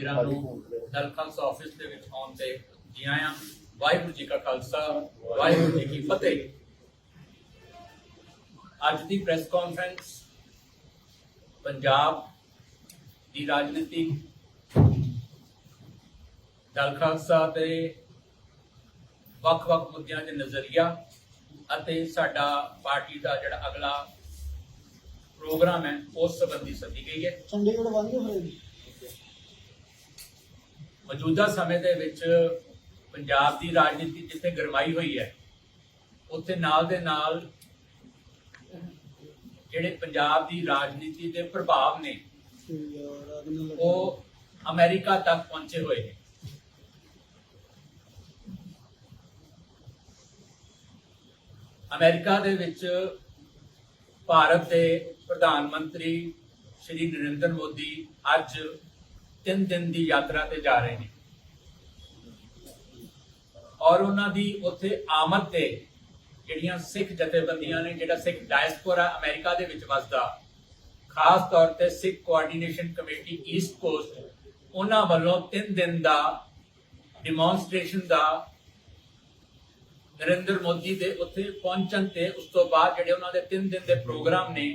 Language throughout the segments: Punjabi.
ਵੀਰਾਂ ਨੂੰ ਦਲ ਖਾਲਸਾ ਆਫਿਸ ਦੇ ਵਿੱਚ ਆਉਣ ਤੇ ਜੀ ਆਇਆਂ। ਵਾਹਿਗੁਰੂ ਜੀ ਕਾ ਖਾਲਸਾ, ਵਾਹਿਗੁਰੂ ਜੀ ਕੀ ਫਤਿਹ। ਅੱਜ ਦੀ ਪ੍ਰੈਸ ਕਾਨਫਰੰਸ ਪੰਜਾਬ ਦੀ ਰਾਜਨੀਤੀ, ਦਲ ਖਾਲਸਾ ਦੇ ਵੱਖ-ਵੱਖ ਮੁੱਦਿਆਂ ਦੇ ਨਜ਼ਰੀਆ ਅਤੇ ਸਾਡਾ ਪਾਰਟੀ ਦਾ ਜਿਹੜਾ ਅਗਲਾ ਪ੍ਰੋਗਰਾਮ ਹੈ ਉਸ ਸੰਬੰਧੀ ਸੱਦੀ ਗਈ ਹੈ। ਚੰਡੀਗੜ੍ਹ ਬੰਦ ਹੋਏਗੀ। ਮੌਜੂਦਾ ਸਮੇਂ ਦੇ ਵਿੱਚ ਪੰਜਾਬ ਦੀ ਰਾਜਨੀਤੀ ਜਿੱਥੇ ਗਰਮਾਈ ਹੋਈ ਹੈ, ਉੱਥੇ ਨਾਲ ਦੇ ਨਾਲ ਜਿਹੜੇ ਪੰਜਾਬ ਦੀ ਰਾਜਨੀਤੀ ਦੇ ਪ੍ਰਭਾਵ ਨੇ ਉਹ ਅਮਰੀਕਾ ਤੱਕ ਪਹੁੰਚੇ ਹੋਏ ਨੇ। ਅਮਰੀਕਾ ਦੇ ਵਿੱਚ ਭਾਰਤ ਦੇ ਪ੍ਰਧਾਨ ਮੰਤਰੀ ਸ਼੍ਰੀ ਨਰਿੰਦਰ ਮੋਦੀ ਅੱਜ 3 ਦਿਨ ਦੀ ਯਾਤਰਾ ਤੇ ਜਾ ਰਹੇ ਨੇ ਔਰ ਉਹਨਾਂ ਦੀ ਉੱਥੇ ਆਮਦ ਤੇ ਜਿਹੜੀਆਂ ਸਿੱਖ ਜਥੇਬੰਦੀਆਂ ਨੇ, ਜਿਹੜਾ ਸਿੱਖ ਡਾਇਸਪੋਰਾ ਅਮਰੀਕਾ ਦੇ ਵਿੱਚ ਵਸਦਾ, ਖਾਸ ਤੌਰ ਤੇ ਸਿੱਖ ਕੋਆਰਡੀਨੇਸ਼ਨ ਕਮੇਟੀ ਈਸਟ ਕੋਸਟ, ਉਹਨਾਂ ਵੱਲੋਂ 3 ਦਿਨ ਦਾ ਡਿਮੋਨਸਟ੍ਰੇਸ਼ਨ ਦਾ ਨਰਿੰਦਰ ਮੋਦੀ ਦੇ ਉੱਥੇ ਪਹੁੰਚਣ ਤੇ ਉਸ ਤੋਂ ਬਾਅਦ ਜਿਹੜੇ ਉਹਨਾਂ ਦੇ 3 ਦਿਨ ਦੇ ਪ੍ਰੋਗਰਾਮ ਨੇ,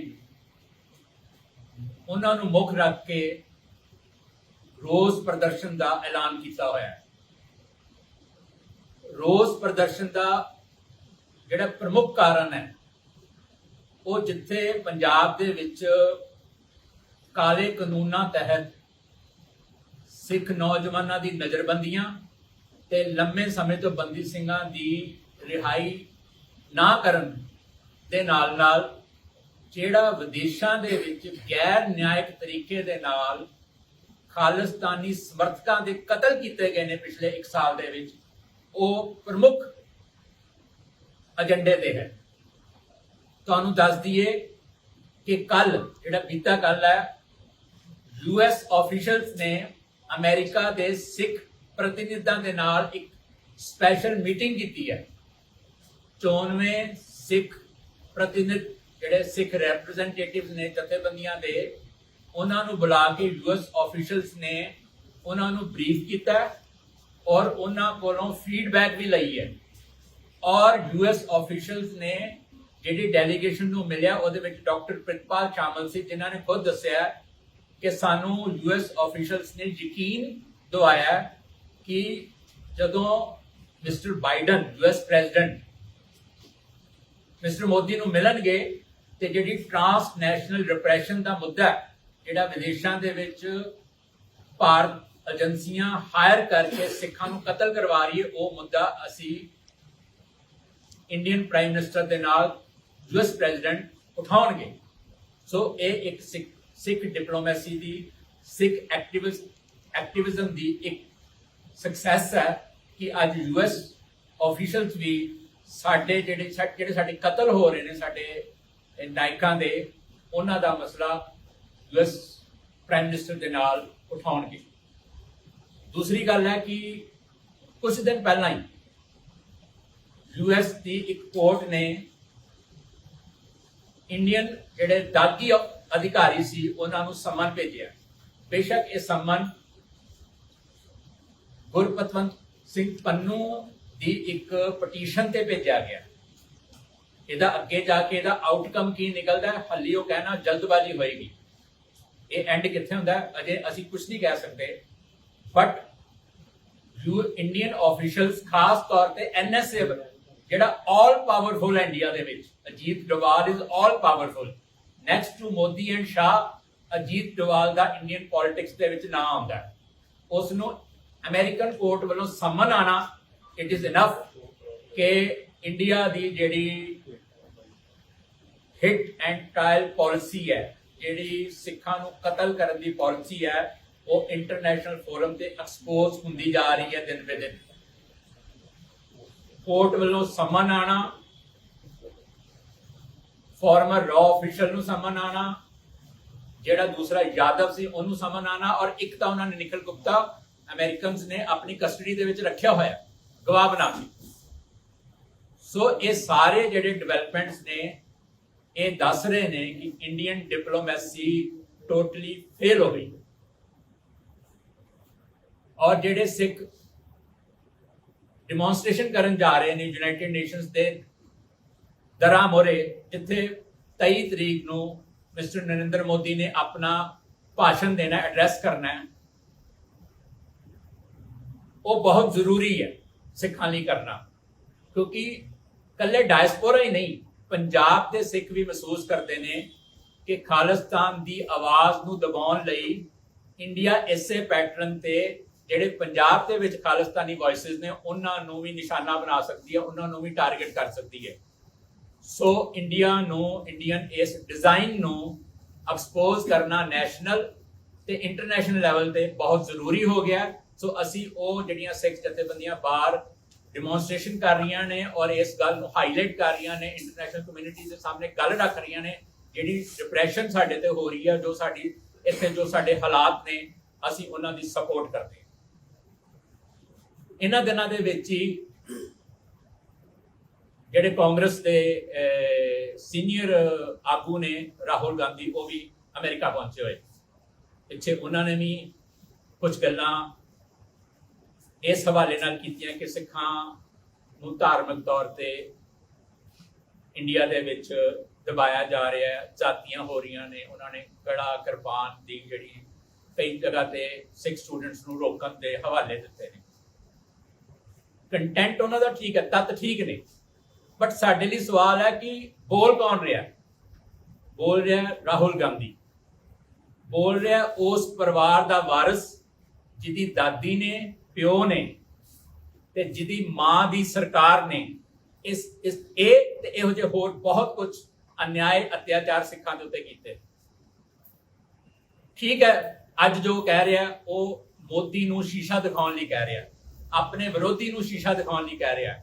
ਉਹਨਾਂ ਨੂੰ ਮੁੱਖ ਰੱਖ ਕੇ ਰੋਸ ਪ੍ਰਦਰਸ਼ਨ ਦਾ ਐਲਾਨ ਕੀਤਾ ਹੋਇਆ ਹੈ। ਰੋਸ ਪ੍ਰਦਰਸ਼ਨ ਦਾ ਜਿਹੜਾ ਪ੍ਰਮੁੱਖ ਕਾਰਨ ਹੈ ਉਹ ਜਿੱਥੇ ਪੰਜਾਬ ਦੇ ਵਿੱਚ ਕਾਲੇ ਕਾਨੂੰਨਾਂ ਤਹਿਤ ਸਿੱਖ ਨੌਜਵਾਨਾਂ ਦੀ ਨਜ਼ਰਬੰਦੀਆਂ ਤੇ ਲੰਮੇ ਸਮੇਂ ਤੋਂ ਬੰਦੀ ਸਿੰਘਾਂ ਦੀ ਰਿਹਾਈ ਨਾ ਕਰਨ ਦੇ ਨਾਲ ਨਾਲ ਜਿਹੜਾ ਵਿਦੇਸ਼ਾਂ ਦੇ ਵਿੱਚ ਗੈਰ ਨਿਆਇਕ ਤਰੀਕੇ ਦੇ ਨਾਲ ਖਾਲਿਸਤਾਨੀ ਸਮਰਥਕਾਂ ਦੇ ਕਤਲ ਕੀਤੇ ਗਏ ਨੇ ਪਿਛਲੇ 1 ਸਾਲ ਦੇ ਵਿੱਚ, ਉਹ ਪ੍ਰਮੁੱਖ ਏਜੰਡੇ ਤੇ ਹੈ। ਤੁਹਾਨੂੰ ਦੱਸ ਦਈਏ ਕਿ ਕੱਲ ਜਿਹੜਾ ਬੀਤਾ ਕੱਲ ਹੈ, ਯੂਐਸ ਆਫੀਸ਼ੀਅਲਸ ਨੇ ਅਮਰੀਕਾ ਦੇ ਸਿੱਖ ਪ੍ਰਤੀਨਿਧਾਂ ਦੇ ਨਾਲ ਇੱਕ ਸਪੈਸ਼ਲ ਮੀਟਿੰਗ ਕੀਤੀ ਹੈ। 94 ਸਿੱਖ ਪ੍ਰਤੀਨਿਧ ਜਿਹੜੇ ਸਿੱਖ ਰੈਪਰੈਜ਼ੈਂਟੇਟਿਵਸ ਨੇ ਜਥੇਬੰਦੀਆਂ ਦੇ, ਉਹਨਾਂ ਨੂੰ ਬੁਲਾ ਕੇ ਯੂਐਸ ਆਫੀਸ਼ੀਅਲਸ ਨੇ ਉਹਨਾਂ ਨੂੰ ਬਰੀਫ ਕੀਤਾ ਔਰ ਉਹਨਾਂ ਕੋਲੋਂ ਫੀਡਬੈਕ ਵੀ ਲਈ ਹੈ। ਔਰ ਯੂਐਸ ਆਫੀਸ਼ੀਅਲਸ ਨੇ ਜਿਹੜੀ ਡੈਲੀਗੇਸ਼ਨ ਨੂੰ ਮਿਲਿਆ ਉਹਦੇ ਵਿੱਚ ਡਾਕਟਰ ਪ੍ਰਿਤਪਾਲ ਸ਼ਾਮਲ ਸੀ, ਜਿਨ੍ਹਾਂ ਨੇ ਖੁਦ ਦੱਸਿਆ ਕਿ ਸਾਨੂੰ ਯੂਐਸ ਆਫੀਸ਼ੀਅਲਸ ਨੇ ਯਕੀਨ ਦਿਵਾਇਆ ਕਿ ਜਦੋਂ mister Biden US president mister Modi ਨੂੰ ਮਿਲਣਗੇ ਤੇ ਜਿਹੜੀ ਟ੍ਰਾਂਸਨੈਸ਼ਨਲ ਰਿਪਰੈਸ਼ਨ ਦਾ ਮੁੱਦਾ ਜਿਹੜਾ ਵਿਦੇਸ਼ਾਂ ਦੇ ਵਿੱਚ ਭਾਰਤ ਏਜੰਸੀਆਂ ਹਾਇਰ ਕਰਕੇ ਸਿੱਖਾਂ ਨੂੰ ਕਤਲ ਕਰਵਾ ਰਹੀ ਹੈ, ਉਹ ਮੁੱਦਾ ਅਸੀਂ ਇੰਡੀਅਨ ਪ੍ਰਾਈਮ ਮਿਨਿਸਟਰ ਦੇ ਨਾਲ ਯੂਐਸ ਪ੍ਰੈਜ਼ੀਡੈਂਟ ਉਠਾਉਣਗੇ। ਸੋ ਇਹ ਇੱਕ ਸਿੱਖ ਡਿਪਲੋਮੈਸੀ ਦੀ, ਸਿੱਖ ਐਕਟਿਵਿਜ਼ਮ ਦੀ ਇੱਕ ਸਕਸੈਸ ਹੈ ਕਿ ਅੱਜ ਯੂਐਸ ਆਫੀਸ਼ੀਅਲਸ ਵੀ ਸਾਡੇ ਜਿਹੜੇ ਸਾਡੇ ਕਤਲ ਹੋ ਰਹੇ ਨੇ ਸਾਡੇ ਨਾਇਕਾਂ ਦੇ, ਉਹਨਾਂ ਦਾ ਮਸਲਾ ਯੂਐਸ ਪ੍ਰਾਈਮ ਮਿਨਿਸਟਰ ਦੇ ਨਾਲ ਉਠਾਉਣਗੇ। ਦੂਸਰੀ ਗੱਲ ਹੈ ਕਿ ਕੁਝ ਦਿਨ ਪਹਿਲਾਂ ਹੀ ਯੂਐਸ ਦੀ ਇੱਕ ਕੋਰਟ ਨੇ ਇੰਡੀਅਨ ਜਿਹੜੇ ਦਾਗੀ ਅਧਿਕਾਰੀ ਸੀ ਉਹਨਾਂ ਨੂੰ ਸੰਮਨ ਭੇਜਿਆ। ਬੇਸ਼ੱਕ ਇਹ ਸੰਮਨ ਗੁਰਪਤਵੰਤ ਸਿੰਘ ਪੰਨੂ ਦੀ ਇੱਕ ਪਟੀਸ਼ਨ ਤੇ ਭੇਜਿਆ ਗਿਆ। ਇਹਦਾ ਅੱਗੇ ਜਾ ਕੇ ਇਹਦਾ ਆਊਟਕਮ ਕੀ ਨਿਕਲਦਾ ਹੈ, ਹਾਲੇ ਉਹ ਕਹਿਣਾ ਜਲਦਬਾਜ਼ੀ ਹੋਏਗੀ। ਇਹ ਐਂਡ ਕਿੱਥੇ ਹੁੰਦਾ ਹੈ ਅਜੇ ਅਸੀਂ ਕੁਝ ਨਹੀਂ ਕਹਿ ਸਕਦੇ। ਬਟ ਇੰਡੀਅਨ ਆਫੀਸ਼ੀਅਲਸ, ਖਾਸ ਤੌਰ ਤੇ ਐਨਐਸਏ ਜਿਹੜਾ ਆਲ ਪਾਵਰਫੁਲ ਇੰਡੀਆ ਦੇ ਵਿੱਚ, Ajit Doval is all powerful, next to Modi and Shah Ajit Doval ਦਾ ਇੰਡੀਅਨ ਪੋਲਿਟਿਕਸ ਦੇ ਵਿੱਚ ਨਾਂ ਆਉਂਦਾ ਹੈ। ਉਸ ਨੂੰ ਅਮਰੀਕਨ ਕੋਰਟ ਵੱਲੋਂ ਸੰਮਨ ਆਣਾ, ਇਟ ਇਜ਼ ਇਨਫ ਕਿ ਇੰਡੀਆ ਦੀ ਜਿਹੜੀ ਹਿੱਟ ਐਂਡ ਟ੍ਰਾਇਲ ਪਾਲਿਸੀ ਹੈ, ਜਿਹੜੀ ਸਿੱਖਾਂ ਨੂੰ ਕਤਲ ਕਰਨ ਦੀ ਪਾਲਿਸੀ ਹੈ, ਉਹ ਇੰਟਰਨੈਸ਼ਨਲ ਫੋਰਮ ਤੇ ਐਕਸਪੋਜ਼ ਹੁੰਦੀ ਜਾ ਰਹੀ ਹੈ ਦਿਨ ਬੇ ਦਿਨ। ਕੋਰਟ ਵੱਲੋਂ ਸੰਮਨ ਆਣਾ, ਫਾਰਮਰ ਰॉ ਆਫੀਸ਼ੀਅਲ ਨੂੰ ਸੰਮਨ ਆਣਾ, ਜਿਹੜਾ ਦੂਸਰਾ ਯਾਦਵ ਸੀ ਉਹਨੂੰ ਸੰਮਨ ਆਣਾ, ਔਰ ਇੱਕ ਤਾਂ ਉਹਨਾਂ ਨੇ ਨਿਖਿਲ ਗੁਪਤਾ ਅਮਰੀਕਨਸ ਨੇ ਆਪਣੀ ਕਸਟਡੀ ਦੇ ਵਿੱਚ ਰੱਖਿਆ ਹੋਇਆ ਗਵਾਹ ਬਣਾ ਕੇ। ਸੋ ਇਹ ਸਾਰੇ ਜਿਹੜੇ ਡਿਵੈਲਪਮੈਂਟਸ ਨੇ ਇਹ ਦੱਸ ਰਹੇ ਨੇ ਕਿ ਇੰਡੀਅਨ ਡਿਪਲੋਮੈਸੀ ਟੋਟਲੀ ਫੇਲ ਹੋ ਗਈ। ਔਰ ਜਿਹੜੇ ਸਿੱਖ ਡਿਮੋਨਸਟ੍ਰੇਸ਼ਨ ਕਰਨ ਜਾ ਰਹੇ ਨੇ ਯੂਨਾਈਟਿਡ ਨੇਸ਼ਨਸ ਦੇ ਦਰਾਂ ਮੋਰੇ, ਜਿੱਥੇ 23 ਤਰੀਕ ਨੂੰ ਮਿਸਟਰ ਨਰਿੰਦਰ ਮੋਦੀ ਨੇ ਆਪਣਾ ਭਾਸ਼ਣ ਦੇਣਾ, ਐਡਰੈਸ ਕਰਨਾ ਹੈ, ਉਹ ਬਹੁਤ ਜ਼ਰੂਰੀ ਹੈ ਸਿੱਖਾਂ ਲਈ ਕਰਨਾ, ਕਿਉਂਕਿ ਕੱਲੇ ਡਾਇਸਪੋਰਾ ਹੀ ਨਹੀਂ, ਪੰਜਾਬ ਦੇ ਸਿੱਖ ਵੀ ਮਹਿਸੂਸ ਕਰਦੇ ਨੇ ਕਿ ਖਾਲਿਸਤਾਨ ਦੀ ਆਵਾਜ਼ ਨੂੰ ਦਬਾਉਣ ਲਈ ਇੰਡੀਆ ਇਸੇ ਪੈਟਰਨ ਤੇ ਜਿਹੜੇ ਪੰਜਾਬ ਦੇ ਵਿੱਚ ਖਾਲਿਸਤਾਨੀ ਵੌਇਸਿਸ ਨੇ ਉਹਨਾਂ ਨੂੰ ਵੀ ਨਿਸ਼ਾਨਾ ਬਣਾ ਸਕਦੀ ਹੈ, ਉਹਨਾਂ ਨੂੰ ਵੀ ਟਾਰਗੇਟ ਕਰ ਸਕਦੀ ਹੈ। ਸੋ ਇੰਡੀਆ ਨੂੰ, ਇੰਡੀਅਨ ਇਸ ਡਿਜ਼ਾਈਨ ਨੂੰ ਐਕਸਪੋਜ਼ ਕਰਨਾ ਨੈਸ਼ਨਲ ਤੇ ਇੰਟਰਨੈਸ਼ਨਲ ਲੈਵਲ ਤੇ ਬਹੁਤ ਜ਼ਰੂਰੀ ਹੋ ਗਿਆ। ਸੋ ਅਸੀਂ ਉਹ ਜਿਹੜੀਆਂ ਸਿੱਖ ਜਥੇਬੰਦੀਆਂ ਬਾਹਰ ਡਿਮੋਨਸਟ੍ਰੇਸ਼ਨ ਕਰ ਰਹੀਆਂ ਨੇ ਔਰ ਇਸ ਗੱਲ ਨੂੰ ਹਾਈਲਾਈਟ ਕਰ ਰਹੀਆਂ ਨੇ, ਇੰਟਰਨੈਸ਼ਨਲ ਕਮਿਊਨਿਟੀ ਦੇ ਸਾਹਮਣੇ ਗੱਲ ਰੱਖ ਰਹੀਆਂ ਨੇ, ਜਿਹੜੀ ਡਿਪਰੈਸ਼ਨ ਸਾਡੇ ਤੇ ਹੋ ਰਹੀ ਹੈ, ਜੋ ਸਾਡੀ ਇੱਥੇ ਜੋ ਸਾਡੇ ਹਾਲਾਤ ਨੇ, ਅਸੀਂ ਉਹਨਾਂ ਦੀ ਸਪੋਰਟ ਕਰਦੇ ਹਾਂ। ਇਹਨਾਂ ਦਿਨਾਂ ਦੇ ਵਿੱਚ ਹੀ ਜਿਹੜੇ ਕਾਂਗਰਸ ਦੇ ਸੀਨੀਅਰ ਆਗੂ ਨੇ ਰਾਹੁਲ ਗਾਂਧੀ, ਉਹ ਵੀ ਅਮਰੀਕਾ ਪਹੁੰਚੇ ਹੋਏ। ਪਿੱਛੇ ਉਹਨਾਂ ਨੇ ਵੀ ਕੁਝ ਗੱਲਾਂ ਇਸ ਹਵਾਲੇ ਨਾਲ ਕੀਤੀਆਂ ਕਿ ਸਿੱਖਾਂ ਨੂੰ ਧਾਰਮਿਕ ਤੌਰ ਤੇ ਇੰਡੀਆ ਦੇ ਵਿੱਚ ਦਬਾਇਆ ਜਾ ਰਿਹਾ ਹੈ, ਜ਼ਾਤੀਆਂ ਹੋ ਰਹੀਆਂ ਨੇ। ਉਹਨਾਂ ਨੇ ਕੜਾ ਕਿਰਪਾਨ ਦੀ ਜਿਹੜੀ ਕਈ ਜਗ੍ਹਾ ਤੇ ਸਿੱਖ ਸਟੂਡੈਂਟਸ ਨੂੰ ਰੋਕਣ ਦੇ ਹਵਾਲੇ ਦਿੱਤੇ ਨੇ। ਕੰਟੈਂਟ ਉਹਨਾਂ ਦਾ ਠੀਕ ਹੈ, ਤੱਤ ਠੀਕ ਨੇ, ਬਟ ਸਾਡੇ ਲਈ ਸਵਾਲ ਹੈ ਕਿ ਬੋਲ ਕੌਣ ਰਿਹਾ? ਬੋਲ ਰਿਹਾ ਰਾਹੁਲ ਗਾਂਧੀ, ਬੋਲ ਰਿਹਾ ਉਸ ਪਰਿਵਾਰ ਦਾ ਵਾਰਿਸ ਜਿਹਦੀ ਦਾਦੀ ਨੇ, ਪਿਓ ਨੇ ਤੇ ਜਿਹਦੀ ਮਾਂ ਦੀ ਸਰਕਾਰ ਨੇ ਇਹ ਤੇ ਇਹੋ ਜਿਹੇ ਹੋਰ ਬਹੁਤ ਕੁਝ ਅਨਿਆਏ ਅਤਿਆਚਾਰ ਸਿੱਖਾਂ ਦੇ ਉੱਤੇ ਕੀਤੇ। ਠੀਕ ਹੈ, ਅੱਜ ਜੋ ਕਹਿ ਰਿਹਾ ਉਹ ਮੋਦੀ ਨੂੰ ਸ਼ੀਸ਼ਾ ਦਿਖਾਉਣ ਲਈ ਕਹਿ ਰਿਹਾ, ਆਪਣੇ ਵਿਰੋਧੀ ਨੂੰ ਸ਼ੀਸ਼ਾ ਦਿਖਾਉਣ ਲਈ ਕਹਿ ਰਿਹਾ,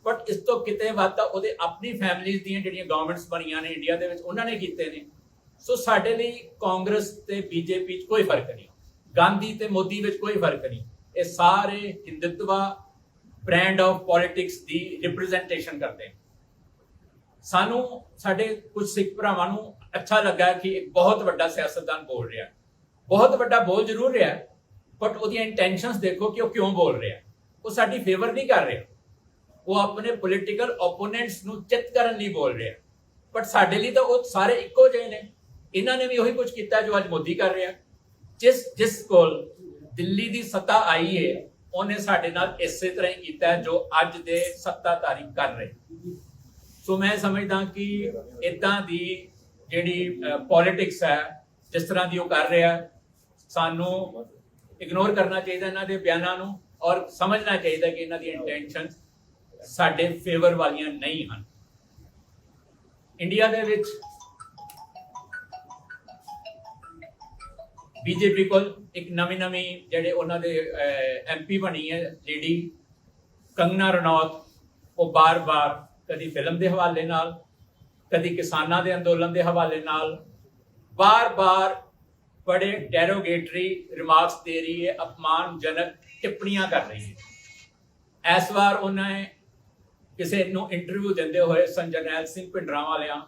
ਬਟ ਇਸ ਤੋਂ ਕਿਤੇ ਵੱਧ ਤਾਂ ਉਹਦੇ ਆਪਣੀ ਫੈਮਿਲੀਜ਼ ਦੀਆਂ ਜਿਹੜੀਆਂ ਗਵਰਨਮੈਂਟਸ ਬਣੀਆਂ ਨੇ ਇੰਡੀਆ ਦੇ ਵਿੱਚ, ਉਹਨਾਂ ਨੇ ਕੀਤੇ ਨੇ। ਸੋ ਸਾਡੇ ਲਈ ਕਾਂਗਰਸ ਤੇ ਬੀਜੇਪੀ 'ਚ ਕੋਈ ਫਰਕ ਨਹੀਂ, ਗਾਂਧੀ ਤੇ ਮੋਦੀ ਵਿੱਚ ਕੋਈ ਫਰਕ ਨਹੀਂ। ਇਹ ਸਾਰੇ ਹਿੰਦੁਤਵਾ brand of politics the representation ਕਰਦੇ ਨੇ। ਸਾਨੂੰ, ਸਾਡੇ ਕੁਝ ਸਿੱਖ ਭਰਾਵਾਂ ਨੂੰ ਅੱਛਾ ਲੱਗਾ ਕਿ ਇੱਕ ਬਹੁਤ ਵੱਡਾ ਸਿਆਸਤਦਾਨ ਬੋਲ ਰਿਹਾ, ਬਹੁਤ ਵੱਡਾ ਬੋਲ ਜ਼ਰੂਰ ਰਿਹਾ, ਬਟ ਉਹਦੀਆਂ ਇੰਟੈਂਸ਼ਨਸ ਦੇਖੋ ਕਿ ਉਹ ਕਿਉਂ ਬੋਲ ਰਿਹਾ। ਉਹ ਸਾਡੀ ਫੇਵਰ ਨਹੀਂ ਕਰ ਰਿਹਾ, ਉਹ ਆਪਣੇ ਪੋਲੀਟੀਕਲ ਓਪੋਨੈਂਟਸ ਨੂੰ ਚਿੱਤ ਕਰਨ ਲਈ ਬੋਲ ਰਿਹਾ, ਬਟ ਸਾਡੇ ਲਈ ਤਾਂ ਉਹ ਸਾਰੇ ਇੱਕੋ ਜਿਹੇ ਨੇ। ਇਹਨਾਂ ਨੇ ਵੀ ਉਹੀ ਕੁਝ ਕੀਤਾ ਜੋ ਅੱਜ ਮੋਦੀ ਕਰ ਰਿਹਾ। ਜਿਸ ਕੋਲ ਦਿੱਲੀ ਦੀ ਸੱਤਾ ਆਈ ਹੈ, ਉਹਨੇ ਸਾਡੇ ਨਾਲ ਇਸੇ ਤਰ੍ਹਾਂ ਹੀ ਕੀਤਾ ਜੋ ਅੱਜ ਦੇ ਸੱਤਾਧਾਰੀ ਕਰ ਰਹੇ। ਸੋ ਮੈਂ ਸਮਝਦਾ ਕਿ ਇਦਾਂ ਦੀ ਜਿਹੜੀ ਪੋਲਿਟਿਕਸ ਹੈ, ਜਿਸ ਤਰ੍ਹਾਂ ਦੀ ਉਹ ਕਰ ਰਿਹਾ, ਸਾਨੂੰ ਇਗਨੋਰ ਕਰਨਾ ਚਾਹੀਦਾ ਇਹਨਾਂ ਦੇ ਬਿਆਨਾਂ ਨੂੰ, ਔਰ ਸਮਝਣਾ ਚਾਹੀਦਾ ਕਿ ਇਹਨਾਂ ਦੀ ਇੰਟੈਂਸ਼ਨ ਸਾਡੇ ਫੇਵਰ ਵਾਲੀਆਂ ਨਹੀਂ ਹਨ। ਇੰਡੀਆ ਦੇ ਵਿੱਚ ਬੀਜੇਪੀ ਕੋਲ ਇੱਕ ਨਵੀਂ ਜਿਹੜੇ ਉਹਨਾਂ ਦੇ ਐਮਪੀ ਬਣੀ ਹੈ ਲੇਡੀ ਕੰਗਨਾ ਰਣੌਤ, ਉਹ ਬਾਰ-ਬਾਰ ਕਦੀ ਫਿਲਮ ਦੇ ਹਵਾਲੇ ਨਾਲ, ਕਦੀ ਕਿਸਾਨਾਂ ਦੇ ਅੰਦੋਲਨ ਦੇ ਹਵਾਲੇ ਨਾਲ ਬਾਰ-ਬਾਰ ਬੜੇ ਡੈਰੋਗੇਟਰੀ ਰਿਮਾਰਕਸ ਦੇ ਰਹੀ ਹੈ, ਅਪਮਾਨਜਨਕ ਟਿੱਪਣੀਆਂ ਕਰ ਰਹੀ ਹੈ। ਇਸ ਵਾਰ ਉਹਨਾਂ ਨੇ ਕਿਸੇ ਨੂੰ ਇੰਟਰਵਿਊ ਦਿੰਦੇ ਹੋਏ ਜਰਨੈਲ ਸਿੰਘ ਭਿੰਡਰਾਂਵਾਲਿਆਂ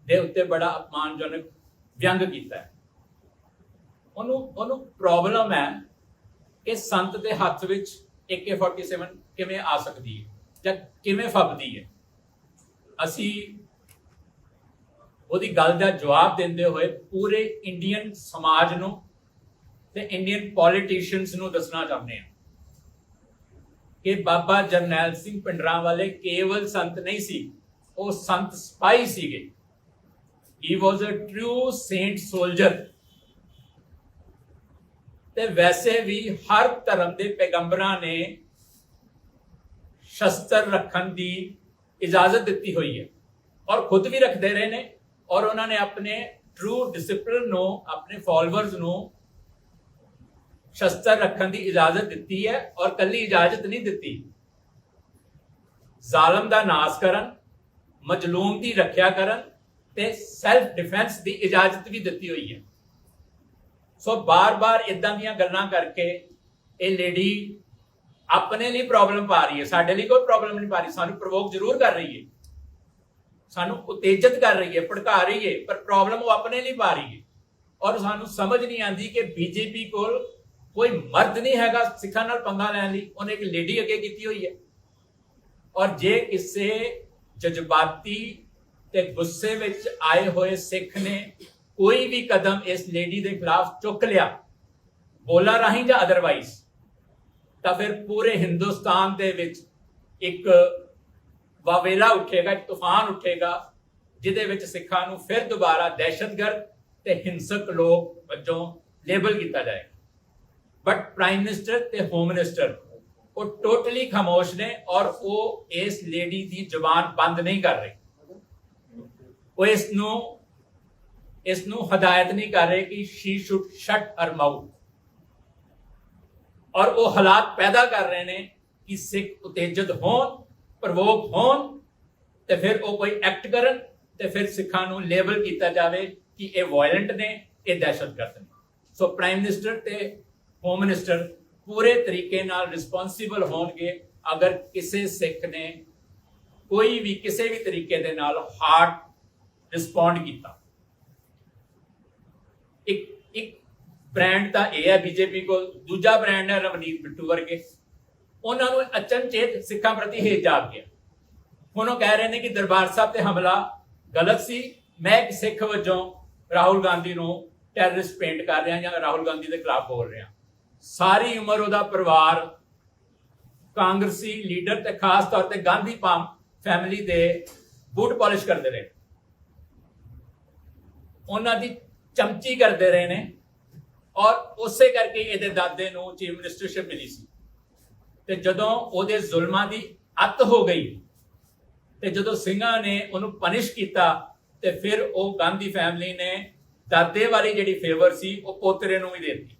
ਦੇ ਉੱਤੇ ਬੜਾ ਅਪਮਾਨਜਨਕ ਵਿਅੰਗ ਕੀਤਾ ਹੈ। ਉਹਨੂੰ ਪ੍ਰੋਬਲਮ ਹੈ ਕਿ ਸੰਤ ਦੇ ਹੱਥ ਵਿੱਚ AK-47 ਕਿਵੇਂ ਆ ਸਕਦੀ ਹੈ ਜਾਂ ਕਿਵੇਂ ਫੱਬਦੀ ਹੈ। ਅਸੀਂ ਉਹਦੀ ਗੱਲ ਦਾ ਜਵਾਬ ਦਿੰਦੇ ਹੋਏ ਪੂਰੇ ਇੰਡੀਅਨ ਸਮਾਜ ਨੂੰ ਤੇ ਇੰਡੀਅਨ ਪੋਲੀਟੀਸ਼ੀਅਨਸ ਨੂੰ ਦੱਸਣਾ ਚਾਹੁੰਦੇ ਹਾਂ ਕਿ ਬਾਬਾ ਜਰਨੈਲ ਸਿੰਘ ਭਿੰਡਰਾਂਵਾਲੇ ਕੇਵਲ ਸੰਤ ਨਹੀਂ ਸੀ, ਉਹ ਸੰਤ ਸਿਪਾਹੀ ਸੀਗੇ। He was a true saint soldier। ਤੇ ਵੈਸੇ ਵੀ ਹਰ ਧਰਮ ਦੇ ਪੈਗੰਬਰਾਂ ਨੇ ਸ਼ਸਤਰ ਰੱਖਣ ਦੀ ਇਜਾਜ਼ਤ ਦਿੱਤੀ ਹੋਈ ਹੈ ਔਰ ਖੁਦ ਵੀ ਰੱਖਦੇ ਰਹੇ ਨੇ, ਔਰ ਉਹਨਾਂ ਨੇ ਆਪਣੇ ਟਰੂ ਡਿਸਪਲਿਨ ਨੂੰ, ਆਪਣੇ ਫਾਲੋਅਰਸ ਨੂੰ ਸ਼ਸਤਰ ਰੱਖਣ ਦੀ ਇਜਾਜ਼ਤ ਦਿੱਤੀ ਹੈ। ਔਰ ਕੱਲੀ ਇਜਾਜ਼ਤ ਨਹੀਂ ਦਿੱਤੀ, ਜ਼ਾਲਮ ਦਾ ਨਾਸ਼ ਕਰਨ, ਮਜ਼ਲੂਮ ਦੀ ਰੱਖਿਆ ਕਰਨ ਤੇ ਸੈਲਫ ਡਿਫੈਂਸ ਦੀ ਇਜਾਜ਼ਤ ਵੀ ਦਿੱਤੀ ਹੋਈ ਹੈ। ਸੋ ਬਾਰ-ਬਾਰ ਇਦਾਂ ਦੀਆਂ ਗੱਲਾਂ ਕਰਕੇ ਇਹ ਲੇਡੀ ਆਪਣੇ ਲਈ ਪ੍ਰੋਬਲਮ ਪਾ ਰਹੀ ਹੈ, ਸਾਡੇ ਲਈ ਕੋਈ ਪ੍ਰੋਬਲਮ ਨਹੀਂ ਪਾ ਰਹੀ। ਸਾਨੂੰ ਪ੍ਰਵੋਕ ਜ਼ਰੂਰ ਕਰ ਰਹੀ ਹੈ, ਸਾਨੂੰ ਉਤੇਜਿਤ ਕਰ ਰਹੀ ਹੈ, ਭੜਕਾ ਰਹੀ ਹੈ, ਪਰ ਪ੍ਰੋਬਲਮ ਉਹ ਆਪਣੇ ਲਈ ਪਾ ਰਹੀ ਹੈ। ਔਰ ਸਾਨੂੰ ਸਮਝ ਨਹੀਂ ਆਉਂਦੀ ਕਿ ਬੀਜੇਪੀ ਕੋਲ ਕੋਈ ਮਰਦ ਨਹੀਂ ਹੈਗਾ ਸਿੱਖਾਂ ਨਾਲ ਪੰਗਾ ਲੈਣ ਲਈ, ਉਹਨੇ ਇੱਕ ਲੇਡੀ ਅੱਗੇ ਕੀਤੀ ਹੋਈ ਹੈ। ਔਰ ਜੇ ਕਿਸੇ ਜਜ਼ਬਾਤੀ ਤੇ ਗੁੱਸੇ ਵਿੱਚ ਆਏ ਹੋਏ ਸਿੱਖ ਨੇ ਕੋਈ ਵੀ ਕਦਮ ਇਸ ਲੇਡੀ ਦੇ ਖਿਲਾਫ ਚੁੱਕ ਲਿਆ, ਬੋਲਾਂ ਰਾਹੀਂ ਜਾਂ ਅਦਰਵਾਈਜ਼, ਤਾਂ ਫਿਰ ਪੂਰੇ ਹਿੰਦੁਸਤਾਨ ਦੇ ਵਿੱਚ ਇੱਕ ਵਾਵੇਲਾ ਉੱਠੇਗਾ, ਇੱਕ ਤੂਫਾਨ ਉੱਠੇਗਾ, ਜਿਹਦੇ ਵਿੱਚ ਸਿੱਖਾਂ ਨੂੰ ਫਿਰ ਦੁਬਾਰਾ ਦਹਿਸ਼ਤਗਰਦ ਤੇ ਹਿੰਸਕ ਲੋਕ ਵਜੋਂ ਲੇਬਲ ਕੀਤਾ ਜਾਏਗਾ। ਬਟ ਪ੍ਰਾਈਮ ਮਿਨਿਸਟਰ ਤੇ ਹੋਮ ਮਿਨਿਸਟਰ ਉਹ ਟੋਟਲੀ ਖਾਮੋਸ਼ ਨੇ ਔਰ ਉਹ ਇਸ ਲੇਡੀ ਦੀ ਜ਼ੁਬਾਨ ਬੰਦ ਨਹੀਂ ਕਰ ਰਹੇ। ਉਹ ਇਸ ਨੂੰ ਹਦਾਇਤ ਨਹੀਂ ਕਰ ਰਹੇ ਕਿ she should shut her mouth, ਔਰ ਉਹ ਹਾਲਾਤ ਪੈਦਾ ਕਰ ਰਹੇ ਨੇ ਕਿ ਸਿੱਖ ਉਤੇਜਿਤ ਹੋਣ, ਪ੍ਰਵੋਕ ਹੋਣ ਤੇ ਫਿਰ ਉਹ ਕੋਈ ਐਕਟ ਕਰਨ ਤੇ ਫਿਰ ਸਿੱਖਾਂ ਨੂੰ ਲੇਬਲ ਕੀਤਾ ਜਾਵੇ ਕਿ ਇਹ ਵਾਇਲੈਂਟ ਨੇ, ਇਹ ਦਹਿਸ਼ਤਗਰਦ ਨੇ। ਸੋ ਪ੍ਰਾਈਮ ਮਿਨਿਸਟਰ ਤੇ ਹੋਮ ਮਿਨਿਸਟਰ ਪੂਰੇ ਤਰੀਕੇ ਨਾਲ ਰਿਸਪੌਂਸਿਬਲ ਹੋਣਗੇ ਅਗਰ ਕਿਸੇ ਸਿੱਖ ਨੇ ਕੋਈ ਵੀ ਕਿਸੇ ਵੀ ਤਰੀਕੇ ਦੇ ਨਾਲ ਹਾਰਡ ਰਿਸਪੌਂਡ ਕੀਤਾ। ਇੱਕ ਬ੍ਰਾਂਡ ਤਾਂ ਇਹ ਹੈ ਬੀਜੇਪੀ ਕੋਲ, ਦੂਜਾ ਬ੍ਰਾਂਡ ਹੈ ਰਵਨੀਤ ਬਿੱਟੂ ਵਰਗੇ। ਉਹਨਾਂ ਨੂੰ ਅਚਨਚੇਤ ਸਿੱਖਾਂ ਪ੍ਰਤੀ ਹੇਤ ਜਾਗ ਗਿਆ। ਹੁਣ ਉਹ ਕਹਿ ਰਹੇ ਨੇ ਕਿ ਦਰਬਾਰ ਸਾਹਿਬ ਤੇ ਹਮਲਾ ਗਲਤ ਸੀ, ਮੈਂ ਇੱਕ ਸਿੱਖ ਵਜੋਂ ਰਾਹੁਲ ਗਾਂਧੀ ਨੂੰ ਟੈਰਰਿਸਟ ਪੇਂਟ ਕਰ ਰਿਹਾ ਜਾਂ ਰਾਹੁਲ ਗਾਂਧੀ ਦੇ ਖਿਲਾਫ ਬੋਲ ਰਿਹਾ। ਸਾਰੀ ਉਮਰ ਉਹਦਾ ਪਰਿਵਾਰ ਕਾਂਗਰਸੀ ਲੀਡਰ ਤੇ ਖਾਸ ਤੌਰ ਤੇ ਗਾਂਧੀ ਫੈਮਿਲੀ ਦੇ ਬੂਟ ਪਾਲਿਸ਼ ਕਰਦੇ ਰਹੇ, ਉਹਨਾਂ ਦੀ ਚਮਚੀ ਕਰਦੇ ਰਹੇ ਨੇ, ਔਰ ਉਸੇ ਕਰਕੇ ਇਹਦੇ ਦਾਦੇ ਨੂੰ ਚੀਫ ਮਿਨਿਸਟਰਸ਼ਿਪ ਮਿਲੀ ਸੀ। ਤੇ ਜਦੋਂ ਉਹਦੇ ਜ਼ੁਲਮਾਂ ਦੀ ਅੱਤ ਹੋ ਗਈ ਤੇ ਜਦੋਂ ਸਿੰਘਾਂ ਨੇ ਉਹਨੂੰ ਪਨਿਸ਼ ਕੀਤਾ ਤੇ ਫਿਰ ਉਹ ਗਾਂਧੀ ਫੈਮਿਲੀ ਨੇ ਦਾਦੇ ਵਾਲੀ ਜਿਹੜੀ ਫੇਵਰ ਸੀ ਉਹ ਪੋਤਰੇ ਨੂੰ ਵੀ ਦੇ ਦਿੱਤੀ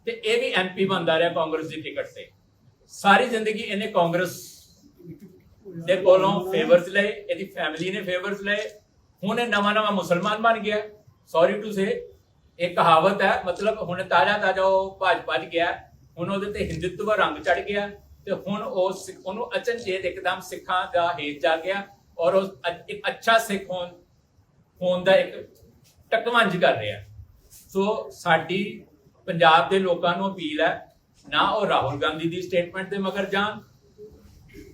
ਤੇ ਇਹ ਵੀ ਐਮਪੀ ਬਣਦਾ ਰਿਹਾ ਕਾਂਗਰਸ ਦੀ ਟਿਕਟ ਤੇ। ਸਾਰੀ ਜ਼ਿੰਦਗੀ ਇਹਨੇ ਕਾਂਗਰਸ ਦੇ ਕੋਲੋਂ ਫੇਵਰਸ ਲਏ, ਇਹਦੀ ਫੈਮਿਲੀ ਨੇ ਫੇਵਰਸ ਲਏ। ਹੁਣ ਇਹ ਨਵਾਂ ਮੁਸਲਮਾਨ ਬਣ ਗਿਆ। ਸੌਰੀ ਟੂ ਸੇ, ਇਹ ਕਹਾਵਤ ਹੈ, ਮਤਲਬ ਹੁਣ ਤਾਜ਼ਾ ਉਹ ਭੱਜ ਗਿਆ, ਹੁਣ ਉਹਦੇ ਤੇ ਹਿੰਦੂਤਵ ਰੰਗ ਚੜ ਗਿਆ ਤੇ ਹੁਣ ਉਹਨੂੰ ਅਚਨਚੇਤ ਇੱਕਦਮ ਸਿੱਖਾਂ ਦਾ ਹੇਤ ਜਾ ਗਿਆ ਔਰ ਉਹ ਇੱਕ ਅੱਛਾ ਸਿੱਖ ਹੋਣ ਦਾ ਇੱਕ ਟਕਵੰਜ ਕਰ ਰਿਹਾ। ਸੋ ਸਾਡੀ ਪੰਜਾਬ ਦੇ ਲੋਕਾਂ ਨੂੰ ਅਪੀਲ ਹੈ, ਨਾ ਉਹ ਰਾਹੁਲ ਗਾਂਧੀ ਦੀ ਸਟੇਟਮੈਂਟ ਦੇ ਮਗਰ ਜਾਣ,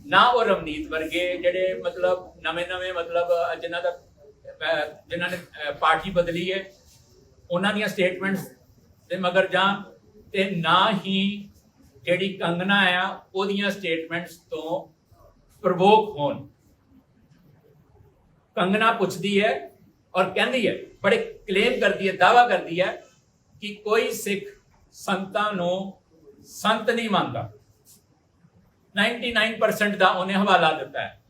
ਨਾ ਉਹ ਰਵਨੀਤ ਵਰਗੇ ਜਿਹੜੇ ਮਤਲਬ ਨਵੇਂ ਮਤਲਬ ਜਿਨ੍ਹਾਂ ਨੇ ਪਾਰਟੀ ਬਦਲੀ ਹੈ ਉਹਨਾਂ ਦੀਆਂ ਸਟੇਟਮੈਂਟਸ ਦੇ ਮਗਰ ਜਾਣ, ਤੇ ਨਾ ਹੀ ਜਿਹੜੀ ਕੰਗਨਾ ਆ ਉਹਦੀਆਂ ਸਟੇਟਮੈਂਟਸ ਤੋਂ ਪ੍ਰਵੋਕ ਹੋਣ। ਕੰਗਨਾ ਪੁੱਛਦੀ ਹੈ ਔਰ ਕਹਿੰਦੀ ਹੈ, ਬੜੇ ਕਲੇਮ ਕਰਦੀ ਹੈ, ਦਾਵਾ ਕਰਦੀ ਹੈ ਕਿ ਕੋਈ ਸਿੱਖ ਸੰਤਾਂ ਨੂੰ ਸੰਤ ਨਹੀਂ ਮੰਨਦਾ। 99% ਦਾ ਉਹਨੇ ਹਵਾਲਾ ਦਿੱਤਾ ਹੈ।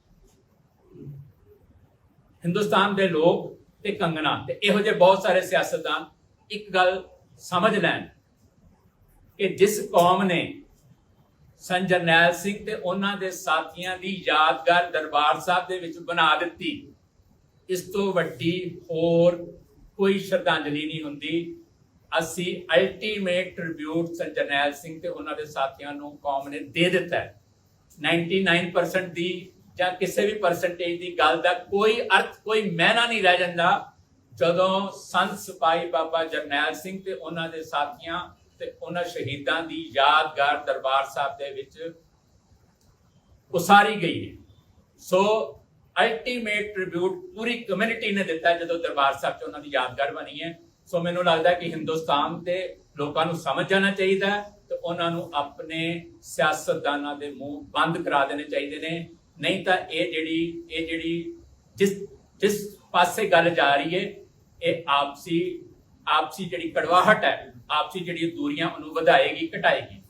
ਹਿੰਦੁਸਤਾਨ ਦੇ ਲੋਕ ਤੇ ਕੰਗਨਾ ਤੇ ਇਹੋ ਜਿਹੇ ਬਹੁਤ ਸਾਰੇ ਸਿਆਸਤਦਾਨ ਇੱਕ ਗੱਲ ਸਮਝ ਲੈਣ ਕਿ ਜਿਸ ਕੌਮ ਨੇ ਸੰਤ ਜਰਨੈਲ ਸਿੰਘ ਤੇ ਉਹਨਾਂ ਦੇ ਸਾਥੀਆਂ ਦੀ ਯਾਦਗਾਰ ਦਰਬਾਰ ਸਾਹਿਬ ਦੇ ਵਿੱਚ ਬਣਾ ਦਿੱਤੀ, ਇਸ ਤੋਂ ਵੱਡੀ ਹੋਰ ਕੋਈ ਸ਼ਰਧਾਂਜਲੀ ਨਹੀਂ ਹੁੰਦੀ। ਅਸੀਂ ਅਲਟੀਮੇਟ ਟ੍ਰਿਬਿਊਟ ਸੰਤ ਜਰਨੈਲ ਸਿੰਘ ਤੇ ਉਹਨਾਂ ਦੇ ਸਾਥੀਆਂ ਨੂੰ ਕੌਮ ਨੇ ਦੇ ਦਿੱਤਾ ਹੈ। 99% ਦੀ ਜਾਂ ਕਿਸੇ ਵੀ ਪਰਸੈਂਟੇਜ ਦੀ ਗੱਲ ਦਾ ਕੋਈ ਅਰਥ, ਕੋਈ ਮਾਇਨਾ ਨਹੀਂ ਰਹਿ ਜਾਂਦਾ ਜਦੋਂ ਸੰਤ ਸਿਪਾਹੀ ਬਾਬਾ ਜਰਨੈਲ ਸਿੰਘ ਤੇ ਉਹਨਾਂ ਦੇ ਸਾਥੀਆਂ ਤੇ ਉਹਨਾਂ ਸ਼ਹੀਦਾਂ ਦੀ ਯਾਦਗਾਰ ਦਰਬਾਰ ਸਾਹਿਬ ਦੇ ਵਿੱਚ ਉਸਾਰੀ ਗਈ ਹੈ। ਸੋ ਅਲਟੀਮੇਟ ਟ੍ਰਿਬਿਊਟ ਪੂਰੀ ਕਮਿਊਨਿਟੀ ਨੇ ਦਿੱਤਾ ਜਦੋਂ ਦਰਬਾਰ ਸਾਹਿਬ 'ਚ ਉਹਨਾਂ ਦੀ ਯਾਦਗਾਰ ਬਣੀ ਹੈ। ਸੋ ਮੈਨੂੰ ਲੱਗਦਾ ਕਿ ਹਿੰਦੁਸਤਾਨ ਦੇ ਲੋਕਾਂ ਨੂੰ ਸਮਝ ਜਾਣਾ ਚਾਹੀਦਾ ਤੇ ਉਹਨਾਂ ਨੂੰ ਆਪਣੇ ਸਿਆਸਤਦਾਨਾਂ ਦੇ ਮੂੰਹ ਬੰਦ ਕਰਾ ਦੇਣੇ ਚਾਹੀਦੇ ਨੇ। ਨਹੀਂ ਤਾਂ ਇਹ ਜਿਹੜੀ ਜਿਸ ਪਾਸੇ ਗੱਲ ਜਾ ਰਹੀ ਹੈ, ਇਹ ਆਪਸੀ ਜਿਹੜੀ ਕੜਵਾਹਟ ਹੈ, ਆਪਸੀ ਜਿਹੜੀ ਦੂਰੀਆਂ ਉਹਨੂੰ ਵਧਾਏਗੀ, ਘਟਾਏਗੀ।